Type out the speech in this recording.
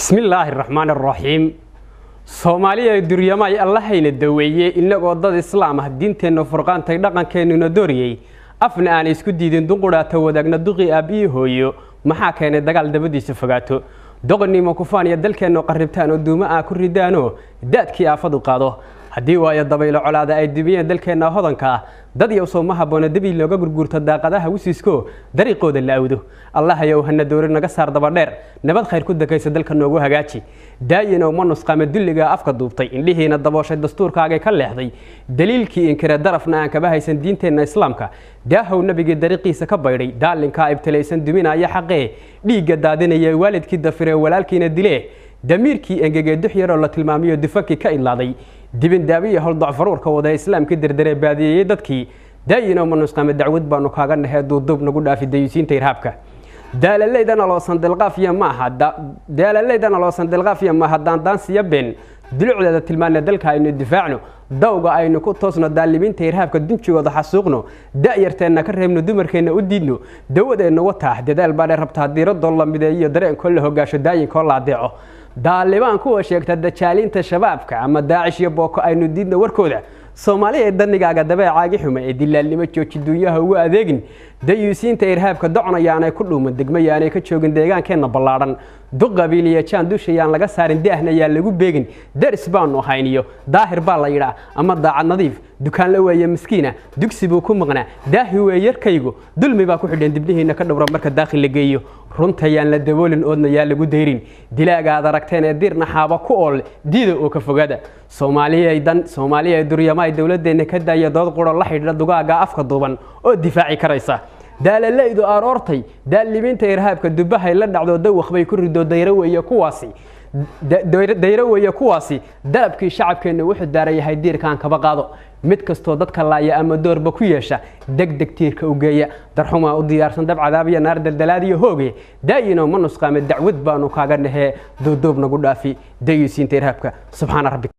بسم الله الرحمن الرحيم Soomaaliya duriyama ay Allah hayna daweeyay inagoo dad islaam ah diinteena furqaantay dhaqankeena dooriyay afna aan isku diidin dunquraata wadaagna duqi aabiyo hooyo maxaa keenay dagaal dabadiisa fogaato doqonnimo ku faaniya dalkeena qarribtaan oo duuma ah ku ridaano daadkii aafadu qaado hadii waayo dabaylo colaada ay dibiyeen dalkeena hodanka dad iyo Soomaha boona dabi looga gurgurto daaqadaha wisiisko dariiqooda la awdo Allah ayaa hana doorin naga saar daba dheer nabad khayr ku dakaysa dalka noogu hagaaji daayina uma nusqaama dulliga afka duubtay indhihiina dabooshay dastuurkaaga ka leexday daliilkii inkira darafna aan ka bahaysan diinteena islaamka daahow nabiga dariiqiisa ka bayray daalinka ibtilaysan duminaya xaqee dhiiga daadinaya waalidkii dafire walaalkiina dilee damiirkii engegay duxyaro la tilmaamiyo difakii ka ilaaday dibin daabiye hol dacfaruurka wada islaamka dardare baadiyay dadkii daayina uma nusqaama dacwad baanu kaaga nahay duudub nagu dhaafi dayuusiinta irhaabka daalaleydana loo sandalqaafiya ma haddaan daansiya been dulucdeeda tilmaana dalka aynu difaacno dawga aynu ku toosno daalimiinta irhaabka dunjigooda xasuuqno da'yarteena ka reebno dumarkeena u diidno dawadeena wataa dadaal baa rabtaa diiradoo la mideeyo dareenkoo la hogaasho daayinkoo la adeeco daalibaan kuwa sheegta dajaalinta shabaabka ama daacish iyo booko aynu diidno warkooda Soomaaliya danigaaga dabeecaagi xumo ee dilaalnimo jooji dunyaha ugu adeegin dayuusiinta irhaabka docnayaanay ku dhuuman degmayaanay ka joogin deegaankeena ballaaran duqabiiliya jaan dushayaan laga saarin daahna yaa lagu beegin daris baanu hayniyo daahir baa la yidhaa ama daacad nadiif dukaan la weeye miskiina dugsi buu ku maqnaa daahi weeyarkaygu dulmi baa ku xidhan dibnihiina ka dhowra marka daaqil la geeyo runtayaan la daboolin oodna yaa lagu deyrin dilaaga aad aragteen ee diirna xaaba ku ool diida oo ka fogaada Soomaaliya duriyama ay dawladeena ka daaya dood qoro la xidhiidha dugaaga afka duuban oo difaaci karaysa daalaleydu aroortay daalimiinta irhaabka dubahay la dhacdo dawaq bay ku rido dayro weeye kuwaasi dalabkii shacabkeena wuxuu daaray diirkaan kaba qaado mid kasto dadka laaya ama doorba ku yeesha degdeg tiirka u geeya darxuma u diyaarsan dab cadaab iyo naar daldalaadiyo hooge daayina ma nusqaama dacwad baanu kaaga nahay duudub nagu dhaafi dayuusiinta irhaabka subhana rabbika